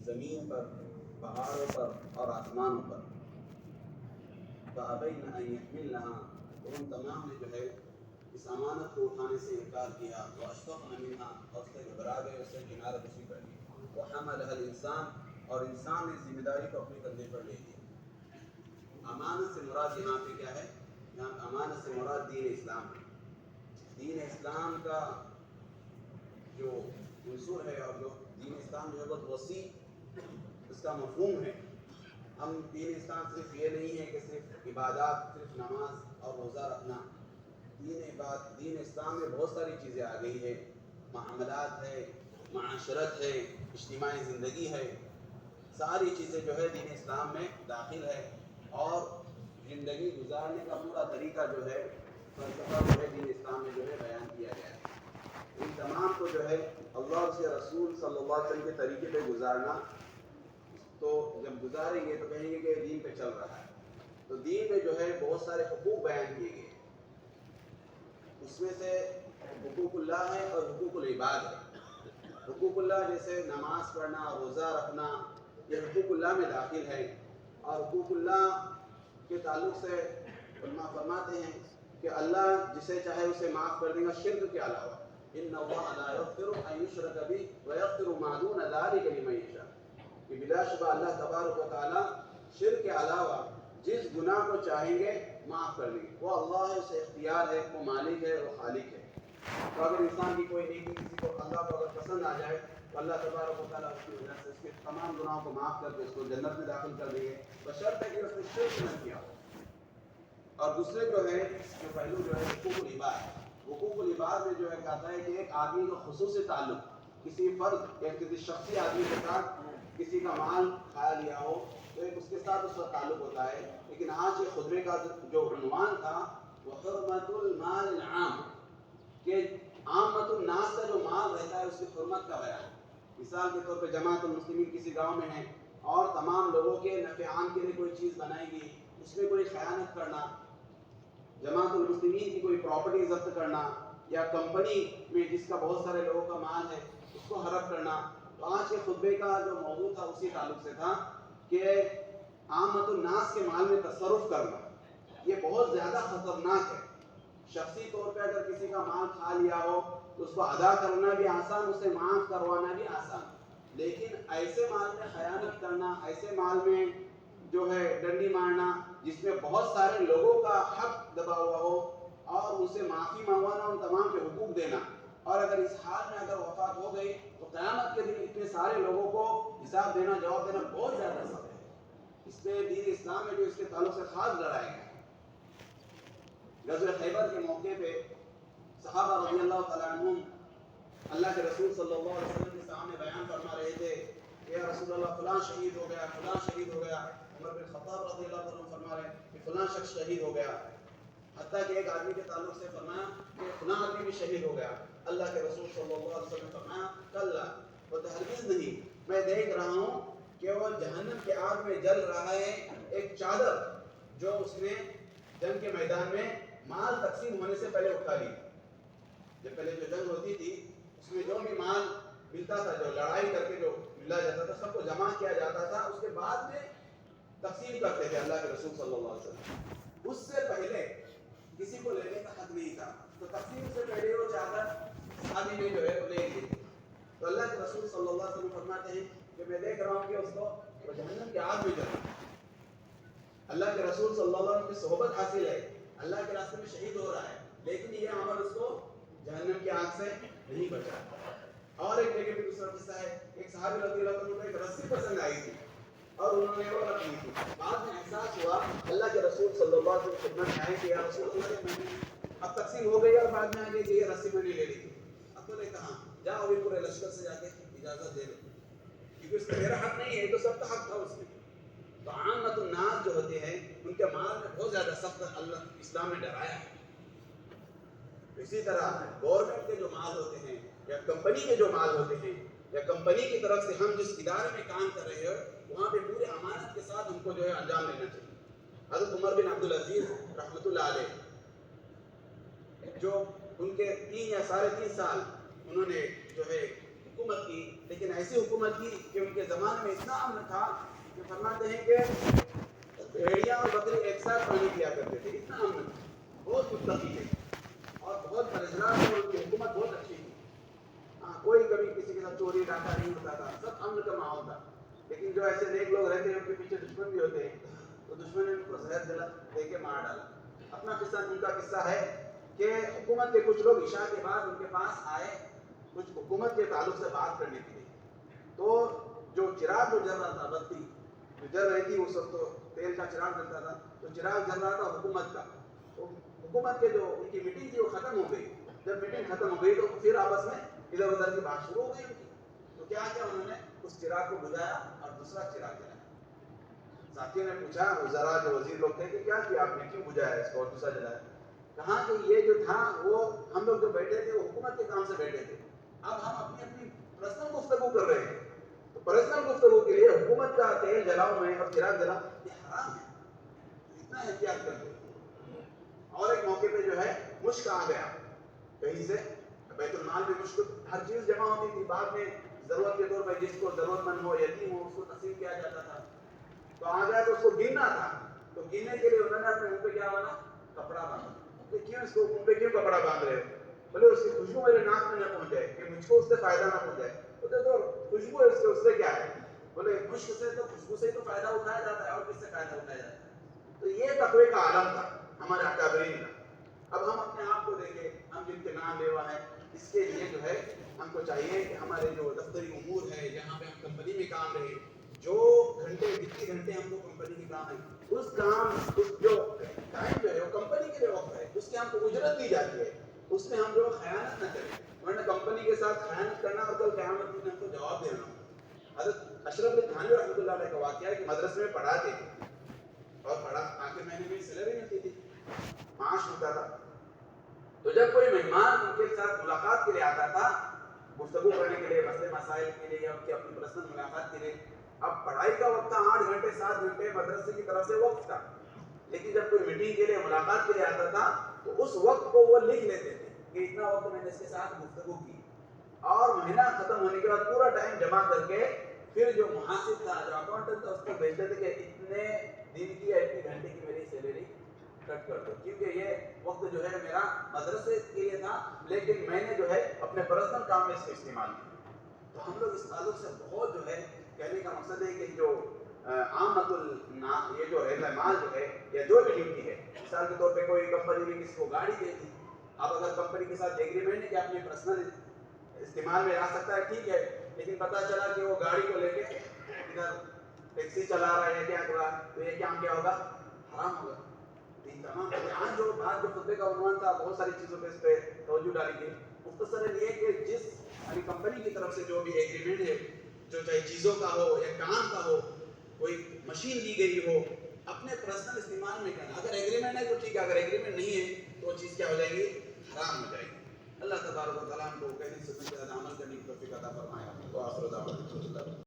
زمین پر، پہاڑوں پر اور آسمانوں پر، فَأَبَيْنَ أَن يَحْمِلْنَهَا، تو ان تمام نے جو ہے اس امانت کو اٹھانے سے انکار کیا، وَأَشْفَقْنَ مِنْهَا، اور اس سے گھبرا گئے، اس سے کنارہ کشی کر لی، وَحَمَلَهَا الْإِنسَانُ، اور انسان نے ذمہ داری کو اپنے کندھے پر لے لیا۔ امانت سے مراد یہاں پہ کیا ہے؟ یہاں امانت سے مراد دین اسلام ہے۔ دین اسلام کا جو عنصر ہے اور جو دین اسلام جو ہے بہت وسیع اس کا مفہوم ہے۔ ہم دین اسلام صرف یہ نہیں ہے کہ صرف عبادات، صرف نماز اور روزہ رکھنا۔ دین اسلام میں بہت ساری چیزیں آ گئی ہے، معاملات ہے، معاشرت ہے، اجتماعی زندگی ہے، ساری چیزیں جو ہے دین اسلام میں داخل ہے، اور زندگی گزارنے کا پورا طریقہ جو ہے، فلسفہ جو ہے دین اسلام میں جو ہے بیان کیا گیا ہے۔ ان تمام کو جو ہے اللہ اور اس کے رسول صلی اللہ علیہ وسلم کے طریقے پہ گزارنا، تو جب گزاریں گے تو کہیں گے کہ دین پہ چل رہا ہے۔ تو دین میں جو ہے بہت سارے حقوق بیان کیے گئے، اس میں سے حقوق اللہ ہے اور حقوق العباد ہے۔ حقوق اللہ جیسے نماز پڑھنا، روزہ رکھنا، یہ حقوق اللہ میں داخل ہے، اور حقوق اللہ کے تعلق سے علماء فرماتے ہیں کہ اللہ جسے چاہے اسے معاف کر دے گا شرک کے علاوہ۔ ان اللہ لا یغفر ان یشرک بہ ویغفر ما دون ذلک لمن یشاء، کہ بلا شبہ اللہ تبارک و تعالی شرک کے علاوہ جس گناہ کو چاہیں گے معاف کر دیں گے۔ وہ اللہ ہے، اسے اختیار ہے، وہ مالک ہے، وہ خالق ہے۔ تو اگر انسان کی کوئی نیکی کسی کو اللہ کو اگر پسند آ جائے تو اللہ تبارک و تعالیٰ اس کی وجہ سے اس کے تمام گناہوں کو معاف کر کے اس کو جنت میں داخل کر دیں گے، بشرط ہے کہ اس نے شرک نہ کیا ہو۔ اور دوسرے جو ہے جو پہلو جو ہے حقوق العباد، حقوق العباد میں جو ہے کہتا ہے کہ ایک آدمی کا خصوصی تعلق کسی فرد یا کسی شخصی آدمی کے ساتھ کسی کا مال کھا لیا ہو تو ایک اس کے ساتھ اس کا تعلق ہوتا ہے۔ لیکن آج کے خطبے کا جو عنوان تھا وہ حرمت المال العام، کہ عامت الناس کا جو مال رہتا ہے اس کی حرمت کا بیان۔ مثال کے طور پہ جماعت المسلمین کسی گاؤں میں ہے اور تمام لوگوں کے نفع عام کے لیے کوئی چیز بنائی گئی، اس میں کوئی خیانت کرنا، جماعت المسلمین کی کوئی پراپرٹی ضبط کرنا، یا کمپنی میں جس کا بہت سارے لوگوں کا مال ہے اس کو ہڑپ کرنا۔ تو آج کے خطبے کا جو موضوع تھا اسی تعلق سے تھا کہ عامت الناس کے مال میں تصرف کرنا یہ بہت زیادہ خطرناک ہے۔ شخصی طور پہ اگر کسی کا مال کھا لیا ہو تو اس کو ادا کرنا بھی آسان، اسے معاف کروانا بھی آسان، لیکن ایسے مال میں خیانت کرنا، ایسے مال میں جو ہے ڈنڈی مارنا جس میں بہت سارے لوگوں کا حق دبا ہوا ہو اور اسے معافی منگوانا، ان تمام کے حقوق دینا، اور اگر اس حال میں اگر وفات ہو گئی تو قیامت کے دن اتنے سارے لوگوں کو حساب دینا، جواب دینا بہت زیادہ سخت ہے۔ اس میں دین اسلام میں جو اس کے تعلق سے خاص لڑایا گیا ہے۔ غزوہ خیبر کے موقع پہ صحابہ رضی اللہ تعالیٰ عنہم اللہ کے رسول صلی اللہ علیہ وسلم کے سامنے بیان فرما رہے تھے کہ یا رسول اللہ فلاں شہید ہو گیا، فلاں شہید ہو گیا۔ عمر بن خطاب رضی اللہ عنہ فرما رہے ہیں کہ فلاں شخص شہید ہو گیا، حتیٰ کہ ایک آدمی کے تعلق سے فرمایا کہ فلاں آدمی بھی شہید ہو گیا۔ اللہ کے رسول صلی اللہ علیہ وسلم نے فرمایا کلا، وہ ہرگز نہیں، میں دیکھ رہا ہوں کہ وہ جہنم کے آگ میں جل رہا ہے، ایک چادر جو اس نے جنگ کے میدان میں مال تقسیم ہونے سے پہلے اٹھا لی۔ جب پہلے جو جنگ ہوتی تھی اس میں جو بھی مال ملتا تھا، جو لڑائی کر کے جو ملا جاتا تھا، سب کو جمع کیا جاتا تھا، اس کے بعد میں تقسیم کرتے تھے اللہ کے رسول صلی اللہ علیہ وسلم۔ اس سے پہلے کسی کو لینے کا حق نہیں تھا، تو تقسیم سے پہلے وہ چادر صحابی نے جو ہے وہ لے لی۔ تو اللہ کے رسول صلی اللہ علیہ وسلم فرماتے ہیں کہ میں دیکھ رہا ہوں کہ اس کو وہ جہنم کی آگ میں جل رہا ہے۔ اللہ کے رسول صلی اللہ علیہ وسلم کی صحبت حاصل ہے، اللہ کے راستے میں شہید ہو رہا ہے، لیکن یہ عمل اس کو جہنم کی آگ سے نہیں بچا۔ اور ایک جگہ پہ دوسرا قصہ ہے، ایک صحابی رضی اللہ عنہ کو ایک رسی پسند آئی تھی اور انہوں نے وہ رکھ لی تھی۔ بعد میں احساس ہوا، اللہ کے رسول صلی اللہ علیہ وسلم خدمت میں آئے کہ یا رسول اللہ اب تقسیم ہو گئی، اور بعد میں آگے کہ یہ رسی میں نے لے لی تھی۔ اب تو نے کہا جاؤ ابھی پورے لشکر سے جا کے اجازت دے دو، کیونکہ اس کا میرا حق نہیں ہے، یہ تو سب کا حق تھا اس میں۔ تو عامت الناس جو ہوتے ہیں ان کے مال میں بہت زیادہ سخت اللہ اسلام نے ڈرایا ہے۔ اسی طرح گورنمنٹ کے جو مال ہوتے ہیں یا کمپنی کے جو مال ہوتے ہیں یا کمپنی کی طرف سے ہم جس ادارے میں کام کر رہے ہیں وہاں پہ پورے امانت کے ساتھ ہم کو جو ہے انجام دینا چاہیے۔ حضرت عمر بن عبدالعزیز رحمۃ اللہ علیہ، جو ان کے 3 یا 3.5 سال انہوں نے جو ہے حکومت کی، لیکن ایسی حکومت کی کہ ان کے زمانے میں اتنا امن تھا کہ فرماتے ہیں کہ بھیڑیاں اور بکری ایک ساتھ پانی پیا کرتے تھے، اتنا امن تھا، بہت متقی تھے اور بہت پرہیزگار تھے، ان کی حکومت بہت اچھی تھی۔ کوئی کبھی کسی کے ساتھ چوری ڈاکہ نہیں ہوتا تھا، سب امن کا ماحول تھا۔ لیکن جو ایسے نیک لوگ رہتے ہیں ان کے پیچھے دشمن بھی ہوتے ہیں، تو دشمن نے ان کو زہر دے کے مار ڈالا۔ اپنا قصہ ان کا قصہ ہے کہ حکومت کے کچھ لوگ عشاء کے بعد ان کے پاس آئے کچھ حکومت کے تعلق سے بات کرنے کے لیے، تو جو چراغ جو جل رہا تھا، بتی جو جل رہی تھی اس وقت، تو تیل کا چراغ جلتا تھا، تو چراغ جل رہا تھا حکومت کا، تو حکومت کے جو ان کی میٹنگ تھی وہ ختم ہو گئی۔ جب میٹنگ ختم ہو گئی تو پھر آپس میں ادھر ادھر کی بات شروع ہو گئی ان کی، تو کیا کیا انہوں نے اس چراغ کو بجھایا اور دوسرا چراغ جلایا۔ ساتھیوں نے پوچھا، وزراء جو وزیر لوگ تھے کہ کیا کیا آپ نے، کیوں بجھایا اس کو اور دوسرا جلایا؟ کہا کہ یہ جو تھا وہ ہم لوگ جو بیٹھے تھے وہ حکومت کے کام سے بیٹھے تھے، اب ہم اپنی اپنی پرسنل گفتگو کر رہے ہیں، تو پرسنل گفتگو کے لیے حکومت کا تیل جلاؤ میں اور چراغ جلاؤ یہ حرام ہے، اتنا احتیاط کرتے۔ اور ایک موقع پہ جو ہے مشک آ گیا کہیں سے، بیت المال میں مشک ہر چیز جمع ہوتی تھی، بعد میں ضرورت کے طور پہ جس کو ضرورت مند ہو، یتیم ہو، اس کو تقسیم کیا جاتا تھا، تو آ گیا تو اس کو گننا تھا، تو گننے کے لیے انہوں نے اپنے منہ پہ کیا باندھا؟ کپڑا باندھا۔ کہ کیوں اس کو منہ پہ کیوں کپڑا باندھ رہے ہو؟ بولے اس کی خوشبو میرے ناک میں نہ پہنچ جائے، کہ مجھ کو اس سے فائدہ نہ پہنچ جائے۔ بولے تو خوشبو ہے اس سے کیا ہے؟ بولے مشک سے تو خوشبو سے تو فائدہ اٹھایا جاتا ہے، اور کس سے فائدہ اٹھایا جاتا ہے؟ تو یہ تقوی کا عالم تھا ہمارے اکابرین کا۔ اب ہم اپنے آپ کو دیکھیں، ہم جن کے نام لیوا ہیں، اس کے لیے جو ہے ہم کو چاہیے کہ ہمارے جو دفتری امور ہے، جہاں پہ ہم کمپنی میں کام رہے، جو گھنٹے جتنے گھنٹے ہم کو کمپنی میں کام ہے، اس کام اس جو ٹائم جو ہے وہ کمپنی کے لیے وقت ہے، اس کی ہم کو اجرت دی جاتی ہے، اس میں ہم جو خیانت نہ کریں، ورنہ کمپنی کے ساتھ خیانت کرنا اور کل قیامت میں ہم کو جواب دینا ہو۔ حضرت اشرف بن تھانوی رحمۃ اللہ علیہ کا واقعہ ہے کہ مدرسے میں پڑھاتے تھے اور آخر مہینے میں سیلری ملتی تھی، معاش ملتا تھا، تو جب کوئی مہمان ان کے ساتھ ملاقات کے لیے آتا تھا، گفتگو کرنے کے لیے، مسئلے مسائل کے لیے یا ان کی اپنی پرسنل ملاقات کے لیے، اب پڑھائی کا وقت تھا، 8 گھنٹے 7 گھنٹے مدرسے کی طرف سے وقت تھا، لیکن جب کوئی میٹنگ کے لیے ملاقات کے لیے آتا تھا تو اس وقت کو وہ لکھ لیتے تھے کہ اتنا وقت میں نے اس کے ساتھ گفتگو کی، اور مہینہ ختم ہونے کے بعد پورا ٹائم جمع کر کے پھر جو محاسب تھا، جو اکاؤنٹنٹ تھا، اس کو بھیجتے تھے کہ اتنے دن کی یا اتنے گھنٹے کی میری سیلری کٹ کر دو، کیونکہ یہ وقت جو ہے میرا مدرسے کے لیے تھا، لیکن میں نے جو ہے اپنے پرسنل کام میں اس کو استعمال کیا۔ تو ہم لوگ اس تعلق سے بہت جو ہے کہنے کا مقصد ہے کہ جو عامت یہ جو ہے مال جو ہے یا جو بھی ڈیوٹی ہے، مثال کے طور پہ کوئی کمپنی نے کسی کو گاڑی دے دی، اب اگر کمپنی کے ساتھ ایگریمنٹ ہے کہ اپنے پرسنل استعمال میں آ سکتا ہے، ٹھیک ہے، لیکن پتہ چلا کہ وہ گاڑی کو لے کے ادھر ٹیکسی چلا رہا ہے یا کیا کر رہا ہے، تو یہ کام کیا ہوگا؟ حرام ہوگا۔ تمام آج جو بات جو خطبے کا عنوان تھا، بہت ساری چیزوں پہ اس پہ توجہ ڈالی گئی، مختصراً یہ کہ جس یعنی کمپنی کی طرف سے جو بھی ایگریمنٹ ہے، جو چاہے چیزوں کا ہو یا کام کا ہو، کوئی مشین دی گئی ہو، اپنے پرسنل استعمال میں کرنا، اگر ایگریمنٹ ہے تو ٹھیک ہے، اگر ایگریمنٹ نہیں ہے تو وہ چیز کیا ہو جائے گی؟ حرام ہو جائے گی۔ اللہ تبارک و تعالیٰ ہم کو کہنے سے زیادہ عمل کرنے کی توفیق عطا فرمائے۔ وآخر دعوانا